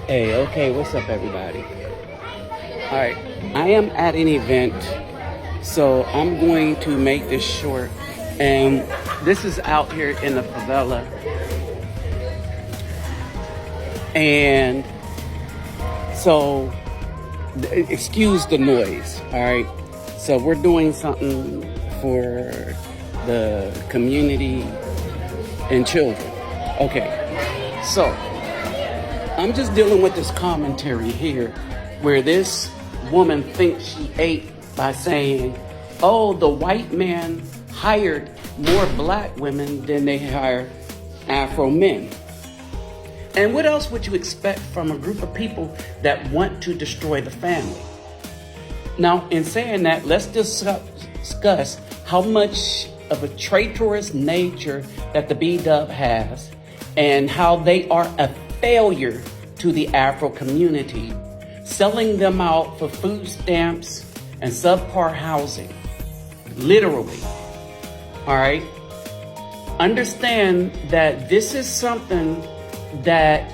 Hey, okay, what's up, everybody? All right, I am at an event, so I'm going to make this short. And this is out here in the favela. And so, excuse the noise, all right? So, we're doing something for the community and children. Okay, so I'm just dealing with this commentary here where this woman thinks she ate by saying, oh, the white man hired more black women than they hire Afro men. And what else would you expect from a group of people that want to destroy the family? Now, in saying that, let's discuss how much of a traitorous nature that the B-Dub has and how they are a failure to the Afro community, selling them out for food stamps and subpar housing. Literally. All right? Understand that this is something that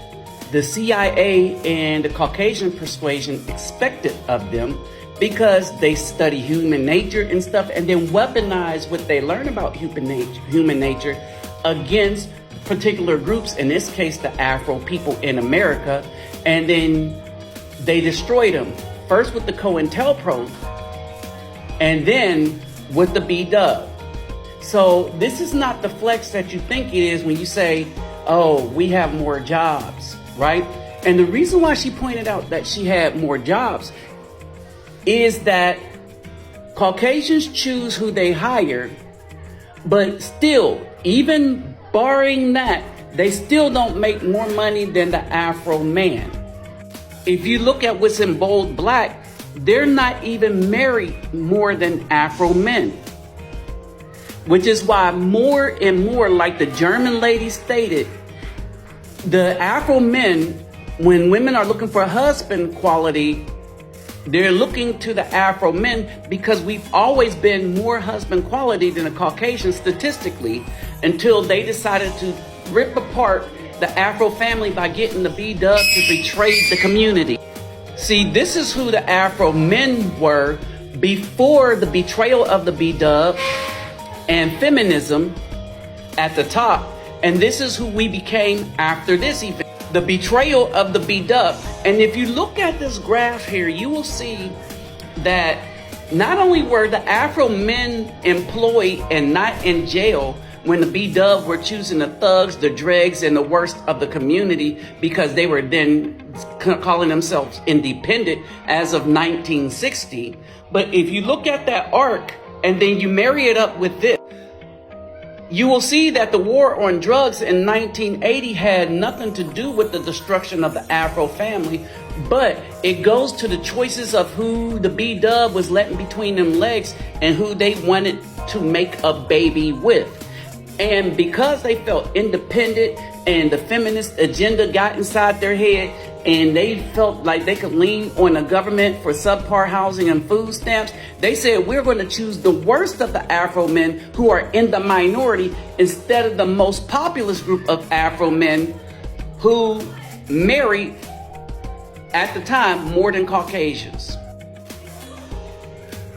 the CIA and the Caucasian persuasion expected of them because they study human nature and stuff and then weaponize what they learn about human nature against particular groups, in this case, the Afro people in America, and then they destroyed them. First with the COINTELPRO, and then with the B-Dub. So this is not the flex that you think it is when you say, oh, we have more jobs, right? And the reason why she pointed out that she had more jobs is that Caucasians choose who they hire, but still, even barring that, they still don't make more money than the Afro man. If you look at what's in bold black, they're not even married more than Afro men. Which is why more and more, like the German lady stated, the Afro men, when women are looking for a husband quality, they're looking to the Afro men because we've always been more husband quality than the Caucasians statistically until they decided to rip apart the Afro family by getting the B-Dub to betray the community. See, this is who the Afro men were before the betrayal of the B-Dub and feminism at the top. And this is who we became after this event. The betrayal of the B-Dub. And if you look at this graph here, you will see that not only were the Afro men employed and not in jail when the B-Dub were choosing the thugs, the dregs, and the worst of the community because they were then calling themselves independent as of 1960. But if you look at that arc and then you marry it up with this, you will see that the war on drugs in 1980 had nothing to do with the destruction of the Afro family, but it goes to the choices of who the B-Dub was letting between them legs and who they wanted to make a baby with. And because they felt independent and the feminist agenda got inside their head and they felt like they could lean on the government for subpar housing and food stamps, they said, we're going to choose the worst of the Afro men who are in the minority instead of the most populous group of Afro men who married, at the time, more than Caucasians.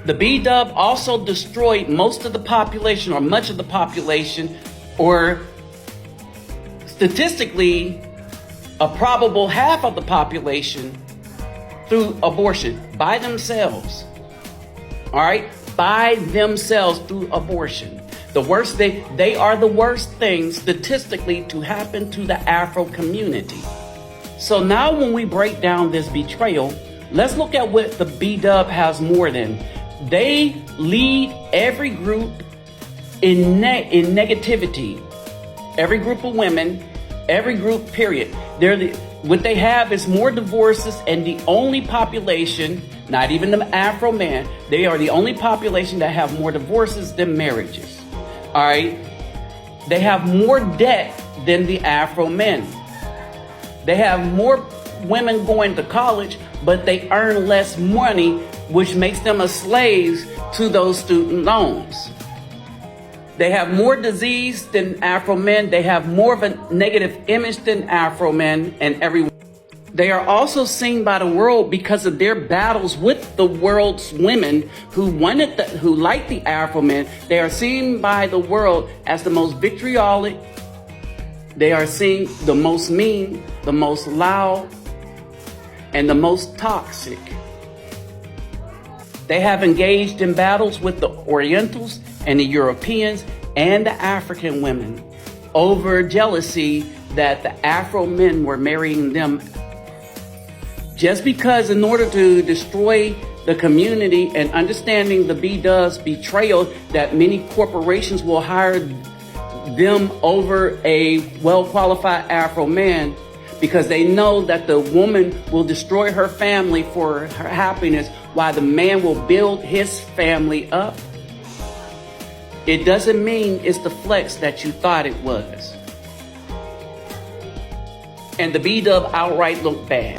The B-Dub also destroyed most of the population or much of the population, or statistically, a probable half of the population through abortion by themselves. All right? By themselves through abortion. The worst, they are the worst thing statistically to happen to the Afro community. So now when we break down this betrayal, let's look at what the B-Dub has more than. They lead every group in negativity. Every group of women, every group, period. What they have is more divorces, and the only population, not even the Afro man, they are the only population that have more divorces than marriages. All right? They have more debt than the Afro men. They have more women going to college, but they earn less money, which makes them a slave to those student loans. They have more disease than Afro men. They have more of a negative image than Afro men and everyone. They are also seen by the world because of their battles with the world's women who liked the Afro men. They are seen by the world as the most vitriolic. They are seen the most mean, the most loud, and the most toxic. They have engaged in battles with the Orientals and the Europeans and the African women over jealousy that the Afro men were marrying them. Just because in order to destroy the community and understanding the B-Dub's betrayal that many corporations will hire them over a well-qualified Afro man because they know that the woman will destroy her family for her happiness while the man will build his family up. It doesn't mean it's the flex that you thought it was. And the B-Dub outright looked bad.